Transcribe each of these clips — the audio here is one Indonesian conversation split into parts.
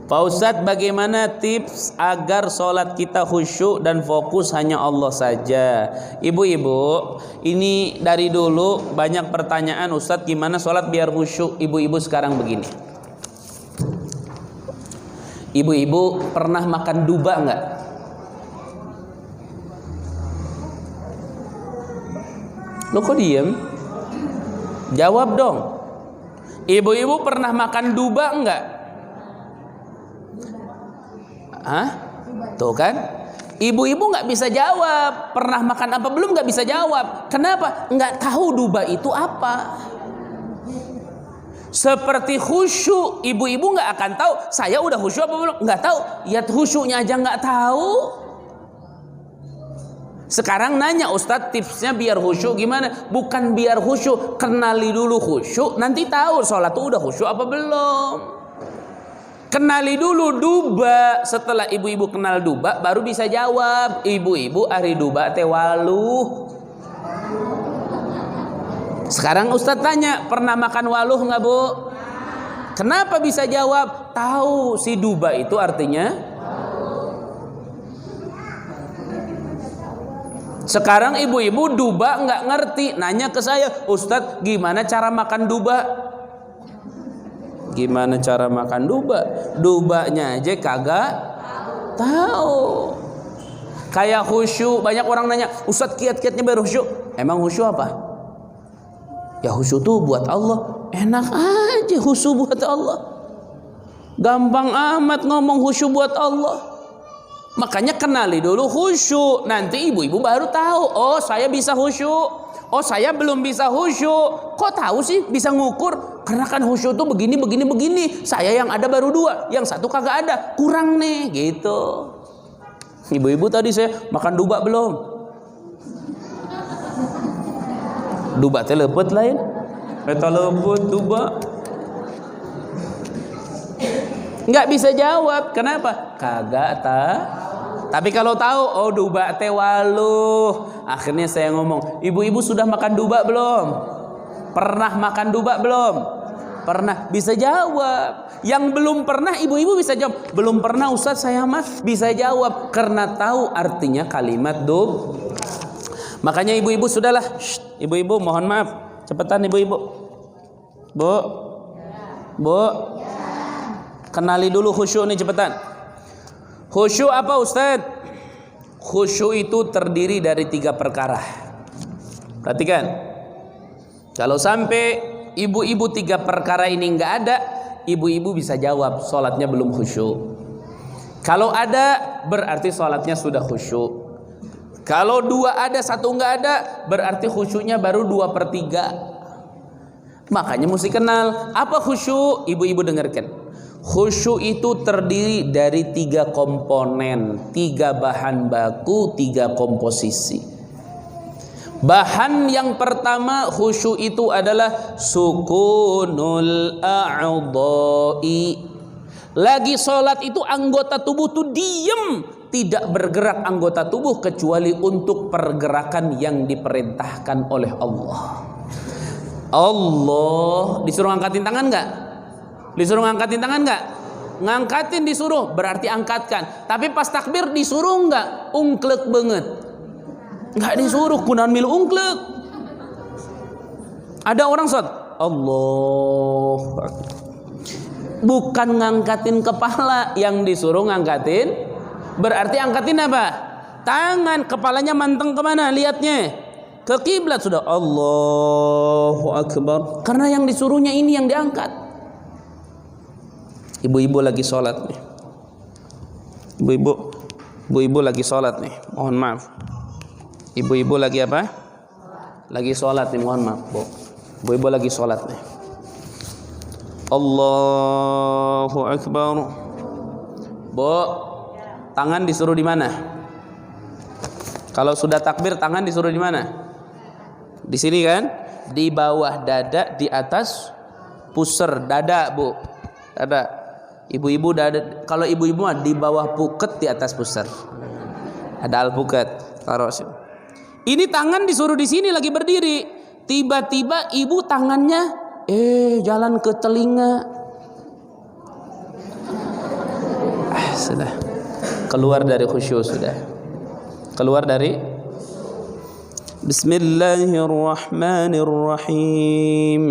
Pak Ustadz, bagaimana tips agar sholat kita khusyuk dan fokus hanya Allah saja? Ibu-ibu, ini dari dulu banyak pertanyaan, Ustadz gimana sholat biar khusyuk? Ibu-ibu sekarang begini. Ibu-ibu pernah makan duba nggak? Lo kok diem? Jawab dong. Ibu-ibu pernah makan duba nggak? Hah? Tuh kan? Ibu-ibu nggak bisa jawab. Pernah makan apa belum nggak bisa jawab. Kenapa? Nggak tahu duba itu apa. Seperti khusyuk, ibu-ibu nggak akan tahu. Saya udah khusyuk apa belum? Nggak tahu. Ya khusyuknya aja nggak tahu. Sekarang nanya Ustadz, tipsnya biar khusyuk gimana? Bukan biar khusyuk, kenali dulu khusyuk. Nanti tahu sholat tuh udah khusyuk apa belum. Kenali dulu duba. Setelah ibu-ibu kenal duba, baru bisa jawab. Ibu-ibu ari duba teh waluh. Sekarang Ustadz tanya, pernah makan waluh nggak bu? Kenapa bisa jawab? Tahu si duba itu artinya. Sekarang ibu-ibu duba nggak ngerti, nanya ke saya, Ustadz gimana cara makan duba? Gimana cara makan duba? Dubanya aja kagak tahu. Kayak khusyuk, banyak orang nanya, Ustadz kiat-kiatnya biar khusyuk. Emang khusyuk apa? Ya khusyuk tuh buat Allah. Enak aja khusyuk buat Allah. Gampang amat ngomong khusyuk buat Allah. Makanya kenali dulu khusyuk. Nanti ibu-ibu baru tahu, oh saya bisa khusyuk. Oh saya belum bisa khusyuk. Kok tahu sih bisa ngukur? Karena kan khusyuk tuh begini. Saya yang ada baru 2, yang satu kagak ada. Kurang nih gitu. Ibu-ibu tadi saya makan duba belum? Duba teh lepet lain. Eta lepet duba. Nggak bisa jawab. Kenapa? Kagak tahu. Tapi kalau tahu, oh duba teh waluh. Akhirnya saya ngomong, ibu-ibu sudah makan duba belum? Pernah makan duba belum? Pernah. Bisa jawab. Yang belum pernah, ibu-ibu bisa jawab. Belum pernah Ustadz saya mas. Bisa jawab. Karena tahu artinya kalimat dub. Makanya ibu-ibu sudahlah. Ibu-ibu mohon maaf. Cepetan ibu-ibu. Bu. Bu. Kenali dulu khusyuk nih cepetan. Khusyuk apa Ustadz? Khusyuk itu terdiri dari 3 perkara. Perhatikan. Kalau sampai ibu-ibu 3 perkara ini nggak ada, ibu-ibu bisa jawab sholatnya belum khusyuk. Kalau ada, berarti sholatnya sudah khusyuk. Kalau 2 ada, 1 nggak ada, berarti khusyuknya baru 2/3. Makanya mesti kenal apa khusyuk. Ibu-ibu dengarkan. Khusyuk itu terdiri dari 3 komponen, 3 bahan baku, 3 komposisi. Bahan yang pertama khusyuk itu adalah sukunul a'dha'i. Lagi sholat itu anggota tubuh tuh diem, tidak bergerak anggota tubuh kecuali untuk pergerakan yang diperintahkan oleh Allah. Allah disuruh angkatin tangan nggak? Disuruh ngangkatin tangan nggak? Ngangkatin disuruh, berarti angkatkan. Tapi pas takbir disuruh nggak? Ungklek banget. Nggak disuruh, kunaon milu ungklek. Ada orang sholat, Allah. Bukan ngangkatin kepala, yang disuruh ngangkatin. Berarti angkatin apa? Tangan, kepalanya manteng kemana? Lihatnya ke kiblat sudah. Allahu Akbar. Karena yang disuruhnya ini yang diangkat. Ibu-ibu lagi sholat nih. Ibu-ibu lagi sholat nih. Mohon maaf. Ibu-ibu lagi apa? Lagi sholat nih. Mohon maaf, Bu. Ibu-ibu lagi sholat nih. Allahu Akbar. Bu, tangan disuruh di mana? Kalau sudah takbir, tangan disuruh di mana? Di sini kan? Di bawah dada, di atas pusar dada, Bu. Dada. Ibu-ibu dada, kalau ibu-ibu di bawah puket, di atas pusar. Ada alpukat. Taruh sini. Ini tangan disuruh di sini lagi berdiri. Tiba-tiba ibu tangannya jalan ke telinga. sudah. Keluar dari khusyuk sudah. Keluar dari Bismillahirrahmanirrahim.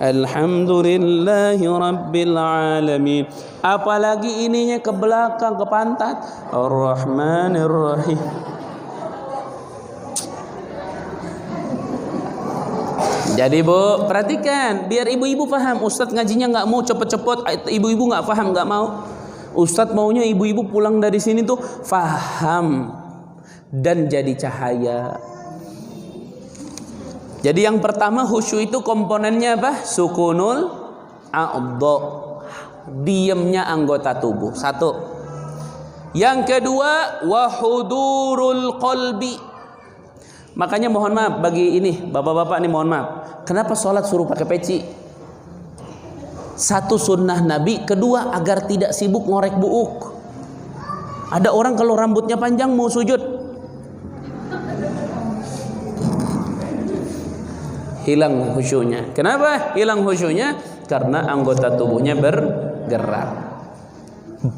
Alhamdulillahi rabbil alamin. Apalagi ininya ke belakang, ke pantat. Ar-Rahmanir-Rahim. Jadi Bu, perhatikan biar ibu-ibu paham. Ustadz ngajinya nggak mau cepet-cepet, ibu-ibu nggak paham, nggak mau. Ustadz maunya ibu-ibu pulang dari sini tuh paham dan jadi cahaya. Jadi yang pertama khusyuk itu komponennya apa? Sukunul a'dha, diamnya anggota tubuh. Satu. Yang kedua wahudurul qalbi. Makanya mohon maaf bagi ini bapak-bapak nih, mohon maaf. Kenapa sholat suruh pakai peci? Satu sunnah Nabi, kedua agar tidak sibuk ngorek buuk. Ada orang kalau rambutnya panjang mau sujud, hilang khusyuknya. Kenapa hilang khusyuknya? Karena anggota tubuhnya bergerak.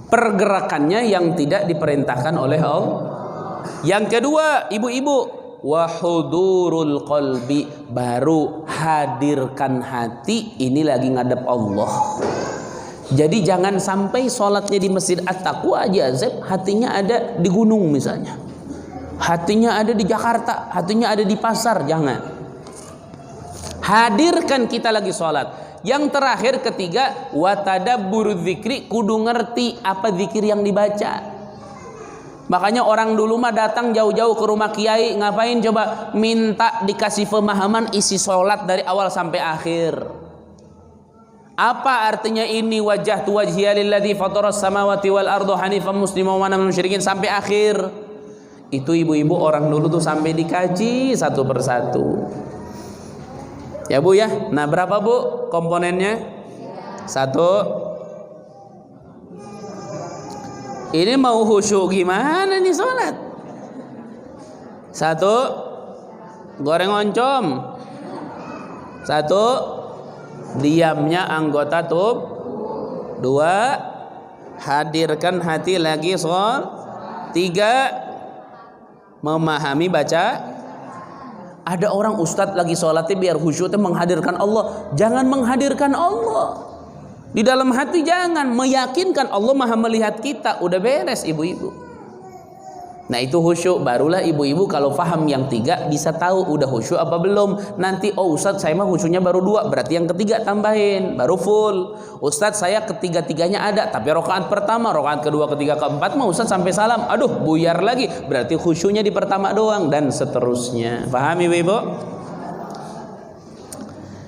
Pergerakannya yang tidak diperintahkan oleh Allah. Yang kedua, ibu-ibu, wahudurul qalbi, baru hadirkan hati, ini lagi ngadep Allah. Jadi jangan sampai sholatnya di Masjid At-Taqwa aja, hatinya ada di gunung misalnya, hatinya ada di Jakarta, hatinya ada di pasar. Jangan. Hadirkan kita lagi sholat. Yang terakhir, ketiga, watadabburu dzikri, kudu ngerti apa zikir yang dibaca. Makanya orang dulu mah datang jauh-jauh ke rumah kiai, ngapain coba? Minta dikasih pemahaman isi sholat dari awal sampai akhir. Apa artinya ini? Wajjahtu wajhiya lilladzi fataras samawati wal arda hanifan musliman wa ana minal musyrikin, sampai akhir. Itu ibu-ibu orang dulu tuh sampai dikaji satu persatu. Ya Bu ya. Nah, berapa Bu komponennya? Satu. Ini mau khusyuk gimana nih sholat? Satu, goreng oncom. Satu, diamnya anggota tubuh. Dua, hadirkan hati lagi sholat. Tiga, memahami baca. Ada orang ustadz lagi sholatnya biar khusyuknya menghadirkan Allah. Jangan menghadirkan Allah di dalam hati, jangan. Meyakinkan Allah maha melihat kita, udah beres ibu-ibu. Nah itu khusyuk. Barulah ibu-ibu kalau paham yang tiga bisa tahu udah khusyuk apa belum. Nanti oh Ustadz saya mah khusyuknya baru 2, berarti yang ketiga tambahin baru full. Ustadz saya ketiga-tiganya ada, tapi rakaat pertama, rakaat kedua, ketiga, keempat mah Ustadz sampai salam, aduh buyar lagi, berarti khusyuknya di pertama doang, dan seterusnya. Paham ibu-ibu?